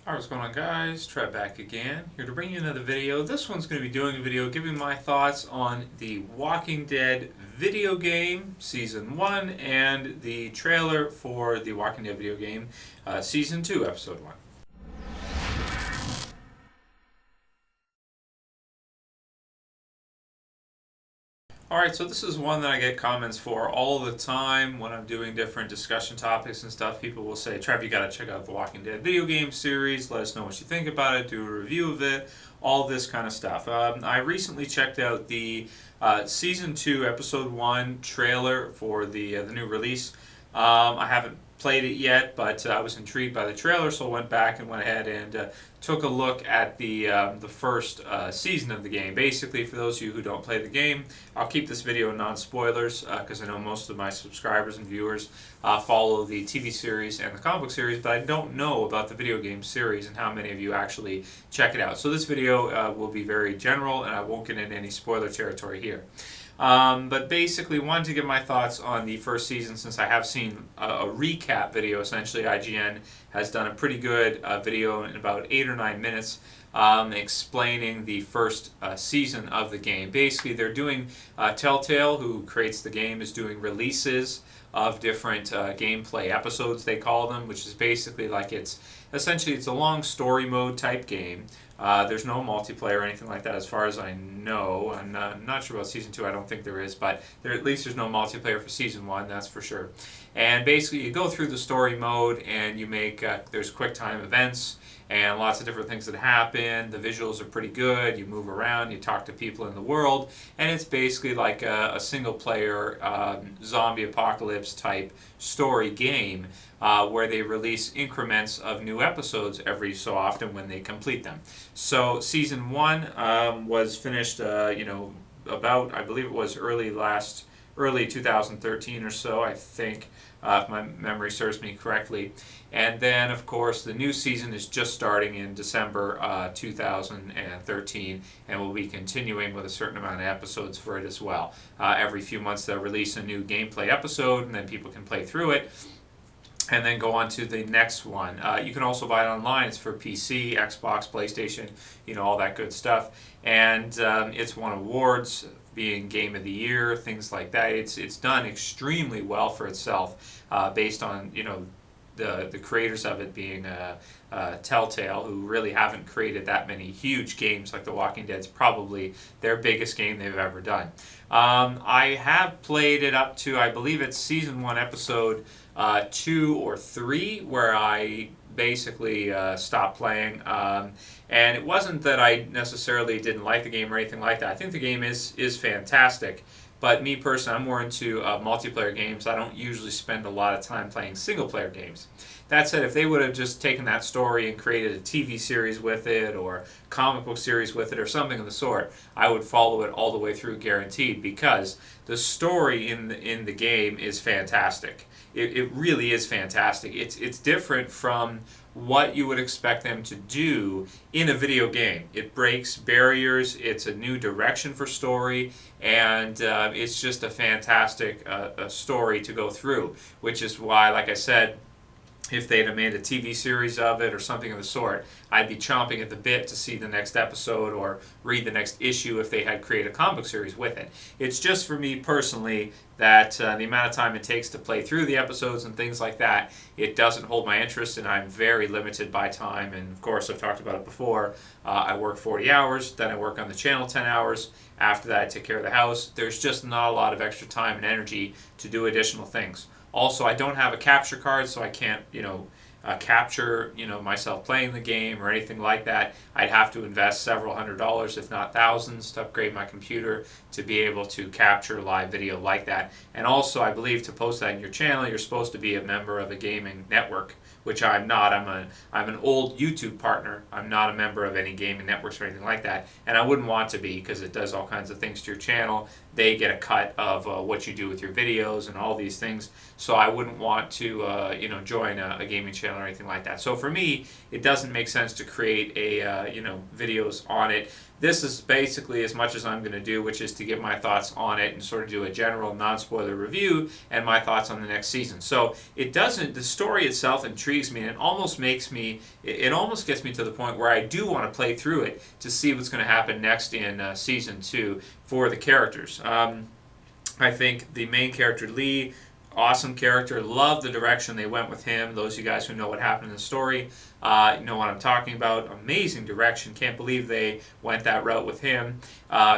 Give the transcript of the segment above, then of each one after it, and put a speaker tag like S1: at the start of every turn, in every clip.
S1: Alright, what's going on, guys? Trev back again, here to bring you another video. This one's going to be doing a video giving my thoughts on the Walking Dead video game, Season 1, and the trailer for the Walking Dead video game, Season 2, Episode 1. Alright, so this is one that I get comments for all the time when I'm doing different discussion topics and stuff. People will say, Trev, you gotta check out the Walking Dead video game series, let us know what you think about it, do a review of it, all this kind of stuff. I recently checked out the Season 2, Episode 1 trailer for the new release. I haven't played it yet, but I was intrigued by the trailer, so I went back and went ahead and took a look at the first season of the game. Basically, for those of you who don't play the game, I'll keep this video non-spoilers because I know most of my subscribers and viewers follow the TV series and the comic book series, but I don't know about the video game series and how many of you actually check it out. So this video will be very general, and I won't get into any spoiler territory here. But basically, wanted to give my thoughts on the first season since I have seen a recap video. Essentially, IGN has done a pretty good video in about 8 or 9 minutes explaining the first season of the game. Basically, they're doing Telltale, who creates the game, is doing releases of different gameplay episodes, they call them, which is basically like it's a long story mode type game. There's no multiplayer or anything like that as far as I know. I'm not sure about Season 2, I don't think there is, but at least there's no multiplayer for Season 1, that's for sure. And basically you go through the story mode and you make, there's quick time events and lots of different things that happen. The visuals are pretty good, you move around, you talk to people in the world, and it's basically like a single player zombie apocalypse type story game where they release increments of new episodes every so often when they complete them. So Season 1 was finished, about, I believe it was early 2013 or so, I think, if my memory serves me correctly. And then, of course, the new season is just starting in December 2013, and will be continuing with a certain amount of episodes for it as well. Every few months they'll release a new gameplay episode, and then people can play through it and then go on to the next one. You can also buy it online. It's for PC, Xbox, PlayStation, all that good stuff. And it's won awards, being Game of the Year, things like that. It's done extremely well for itself, based on the creators of it being Telltale, who really haven't created that many huge games. Like The Walking Dead's probably their biggest game they've ever done. I have played it up to, I believe it's Season 1, Episode 2 or 3, where I basically stopped playing. And it wasn't that I necessarily didn't like the game or anything like that. I think the game is fantastic. But me personally, I'm more into multiplayer games. I don't usually spend a lot of time playing single-player games. That said, if they would have just taken that story and created a TV series with it, or comic book series with it, or something of the sort, I would follow it all the way through, guaranteed, because the story in the game is fantastic. It really is fantastic. It's different from what you would expect them to do in a video game. It breaks barriers, it's a new direction for story, and it's just a fantastic story to go through, which is why, like I said, if they'd have made a TV series of it or something of the sort, I'd be chomping at the bit to see the next episode or read the next issue if they had created a comic book series with it. It's just for me personally that the amount of time it takes to play through the episodes and things like that, it doesn't hold my interest, and I'm very limited by time. And of course, I've talked about it before, I work 40 hours, then I work on the channel 10 hours. After that, I take care of the house. There's just not a lot of extra time and energy to do additional things. Also, I don't have a capture card, so I can't, capture, myself playing the game or anything like that. I'd have to invest several $100s, if not thousands, to upgrade my computer to be able to capture live video like that. And also, I believe to post that in your channel, you're supposed to be a member of a gaming network, which I'm not. I'm an old YouTube partner. I'm not a member of any gaming networks or anything like that, and I wouldn't want to be, because it does all kinds of things to your channel. They get a cut of what you do with your videos and all these things, so I wouldn't want to join a gaming channel or anything like that. So for me, it doesn't make sense to create videos on it. this is basically as much as I'm going to do, which is to give my thoughts on it and sort of do a general non-spoiler review and my thoughts on the next season. So the story itself intrigues me, and it almost gets me to the point where I do want to play through it to see what's going to happen next in season 2 for the characters. I think the main character, Lee, awesome character. Love the direction they went with him. Those of you guys who know what happened in the story know what I'm talking about. Amazing direction. Can't believe they went that route with him.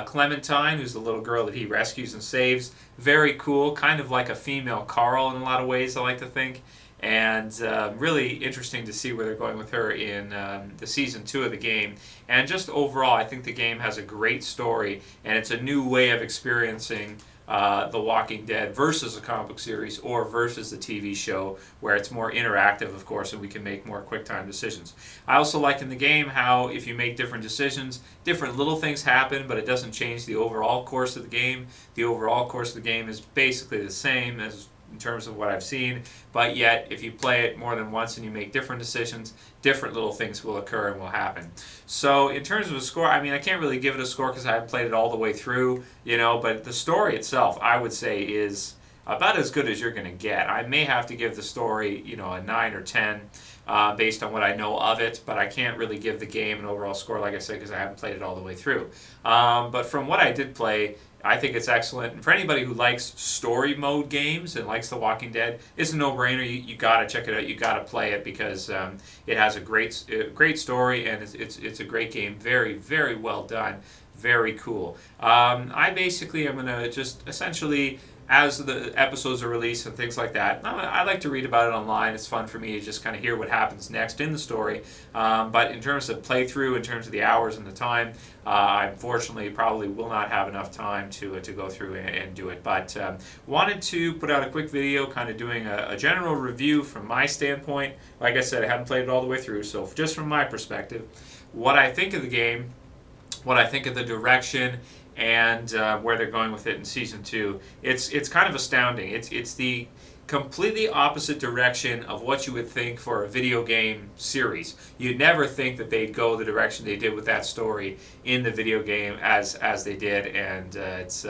S1: Clementine, who's the little girl that he rescues and saves. Very cool. Kind of like a female Carl in a lot of ways, I like to think. And really interesting to see where they're going with her in the season 2 of the game. And just overall, I think the game has a great story, and it's a new way of experiencing The Walking Dead versus a comic book series or versus the TV show, where it's more interactive, of course, and we can make more quick time decisions. I also like in the game how if you make different decisions, different little things happen, but it doesn't change the overall course of the game. The overall course of the game is basically the same as in terms of what I've seen, but yet if you play it more than once and you make different decisions, different little things will occur and will happen. So in terms of a score, I mean, I can't really give it a score because I haven't played it all the way through, but the story itself, I would say, is about as good as you're going to get. I may have to give the story, a 9 or 10 based on what I know of it, but I can't really give the game an overall score, like I said, because I haven't played it all the way through. But from what I did play, I think it's excellent. And for anybody who likes story mode games and likes The Walking Dead, it's a no-brainer. You got to check it out. You got to play it because it has a great story, and it's a great game. Very, very well done. Very cool. I basically am going to just essentially, as the episodes are released and things like that, I like to read about it online. It's fun for me to just kind of hear what happens next in the story. But in terms of playthrough, in terms of the hours and the time, I unfortunately probably will not have enough time to go through and do it. But wanted to put out a quick video kind of doing a general review from my standpoint. Like I said, I haven't played it all the way through, so just from my perspective, what I think of the game, what I think of the direction, and where they're going with it in season 2. It's kind of astounding. It's the completely opposite direction of what you would think for a video game series. You'd never think that they'd go the direction they did with that story in the video game as they did, and it's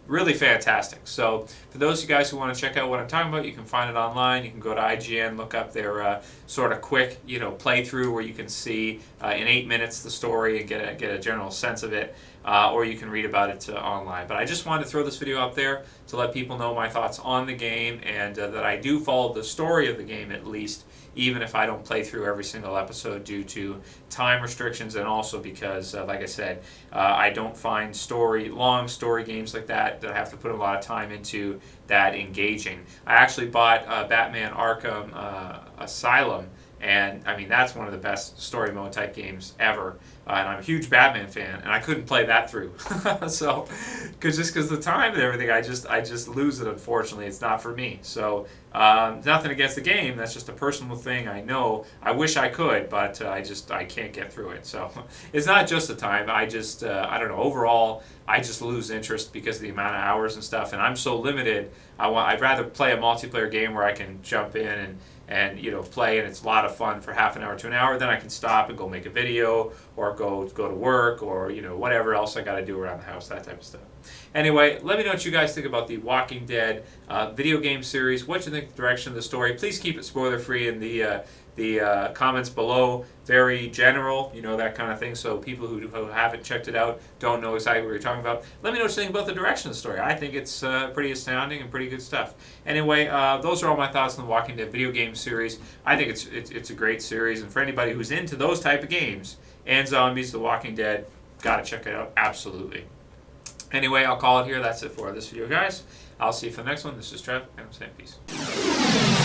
S1: really fantastic. So for those of you guys who want to check out what I'm talking about, you can find it online. You can go to IGN, look up their sort of quick playthrough where you can see in 8 minutes the story and get a general sense of it. Or you can read about it online. But I just wanted to throw this video up there to let people know my thoughts on the game, and that I do follow the story of the game at least, even if I don't play through every single episode due to time restrictions, and also because, like I said, I don't find long story games like that I have to put a lot of time into that engaging. I actually bought Batman Arkham Asylum, and I mean, that's one of the best story mode type games ever. And I'm a huge Batman fan, and I couldn't play that through. So, because the time and everything, I just lose it. Unfortunately, it's not for me. So, nothing against the game. That's just a personal thing. I know. I wish I could, but I can't get through it. So, it's not just the time. I don't know. Overall, I just lose interest because of the amount of hours and stuff. And I'm so limited. I'd rather play a multiplayer game where I can jump in and play, and it's a lot of fun for half an hour to an hour. Then I can stop and go make a video, or go to work, or whatever else I got to do around the house, that type of stuff. Anyway, let me know what you guys think about the Walking Dead video game series. What you think of the direction of the story? Please keep it spoiler free in the comments below. Very general, that kind of thing, so people who haven't checked it out don't know exactly what you're talking about. Let me know what you think about the direction of the story. I think it's pretty astounding and pretty good stuff. Anyway, those are all my thoughts on the Walking Dead video game series. I think it's a great series, and for anybody who's into those type of games and zombies, The Walking Dead, gotta check it out, absolutely. Anyway, I'll call it here. That's it for this video, guys. I'll see you for the next one. This is Trev, and I'm saying peace.